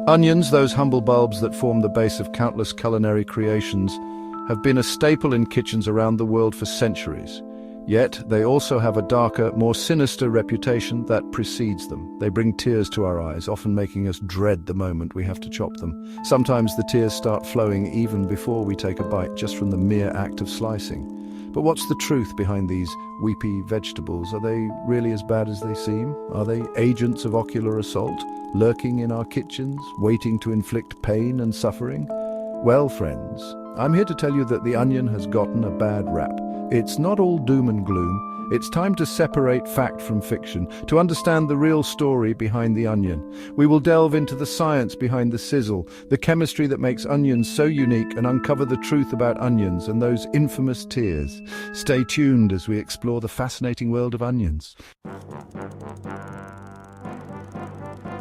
Onions, those humble bulbs that form the base of countless culinary creations, have been a staple in kitchens around the world for centuries. Yet, they also have a darker, more sinister reputation that precedes them. They bring tears to our eyes, often making us dread the moment we have to chop them. Sometimes the tears start flowing even before we take a bite, just from the mere act of slicing. But what's the truth behind these weepy vegetables? Are they really as bad as they seem? Are they agents of ocular assault, lurking in our kitchens, waiting to inflict pain and suffering? Well, friends, I'm here to tell you that the onion has gotten a bad rap. It's not all doom and gloom. It's time to separate fact from fiction, to understand the real story behind the onion. We will delve into the science behind the sizzle, the chemistry that makes onions so unique, and uncover the truth about onions and those infamous tears. Stay tuned as we explore the fascinating world of onions.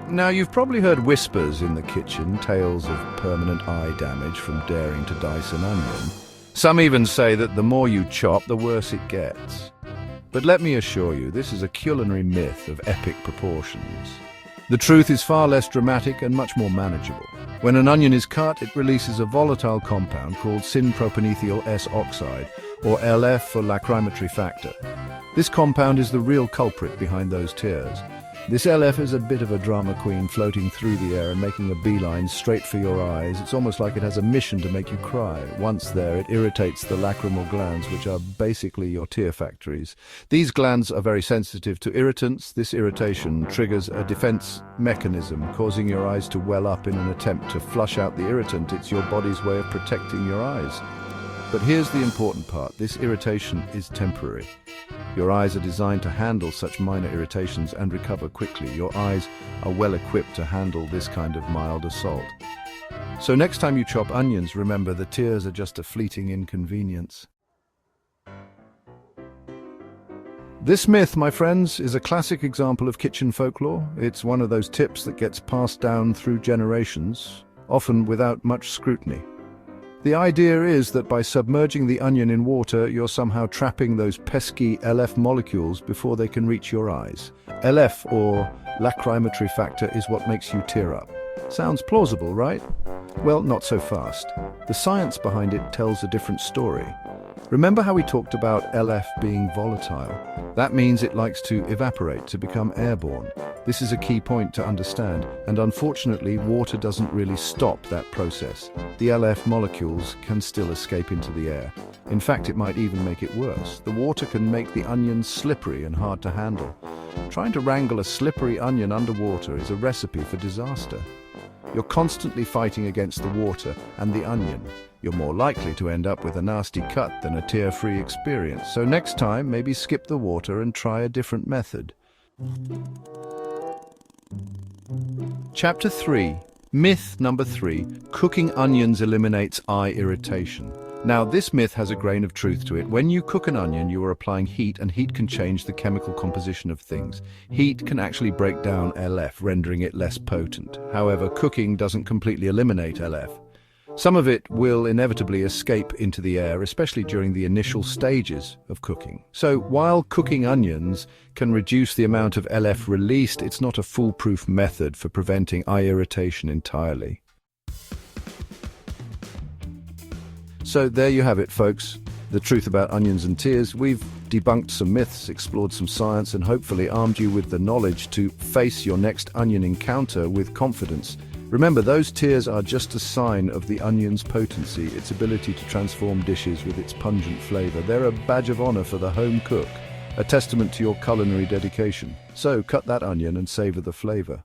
Now, you've probably heard whispers in the kitchen, tales of permanent eye damage from daring to dice an onion. Some even say that the more you chop, the worse it gets. But let me assure you, this is a culinary myth of epic proportions. The truth is far less dramatic and much more manageable. When an onion is cut, it releases a volatile compound called syn-propanethyl S-oxide, or LF for lacrimatory factor. This compound is the real culprit behind those tears. This LF is a bit of a drama queen, floating through the air and making a beeline straight for your eyes. It's almost like it has a mission to make you cry. Once there, it irritates the lacrimal glands, which are basically your tear factories. These glands are very sensitive to irritants. This irritation triggers a defense mechanism, causing your eyes to well up in an attempt to flush out the irritant. It's your body's way of protecting your eyes. But here's the important part. This irritation is temporary. Your eyes are designed to handle such minor irritations and recover quickly. Your eyes are well equipped to handle this kind of mild assault. So next time you chop onions, remember the tears are just a fleeting inconvenience. This myth, my friends, is a classic example of kitchen folklore. It's one of those tips that gets passed down through generations, often without much scrutiny. The idea is that by submerging the onion in water, you're somehow trapping those pesky LF molecules before they can reach your eyes. LF, or lacrimatory factor, is what makes you tear up. Sounds plausible, right? Well, not so fast. The science behind it tells a different story. Remember how we talked about LF being volatile? That means it likes to evaporate, to become airborne. This is a key point to understand, and unfortunately, water doesn't really stop that process. The LF molecules can still escape into the air. In fact, it might even make it worse. The water can make the onion slippery and hard to handle. Trying to wrangle a slippery onion underwater is a recipe for disaster. You're constantly fighting against the water and the onion. You're more likely to end up with a nasty cut than a tear-free experience. So next time, maybe skip the water and try a different method. Chapter 3. Myth number 3. Cooking onions eliminates eye irritation. Now, this myth has a grain of truth to it. When you cook an onion, you are applying heat, and heat can change the chemical composition of things. Heat can actually break down LF, rendering it less potent. However, cooking doesn't completely eliminate LF. Some of it will inevitably escape into the air, especially during the initial stages of cooking. So while cooking onions can reduce the amount of LF released, it's not a foolproof method for preventing eye irritation entirely. So there you have it, folks. The truth about onions and tears. We've debunked some myths, explored some science, and hopefully armed you with the knowledge to face your next onion encounter with confidence. Remember, those tears are just a sign of the onion's potency, its ability to transform dishes with its pungent flavor. They're a badge of honor for the home cook, a testament to your culinary dedication. So cut that onion and savor the flavor.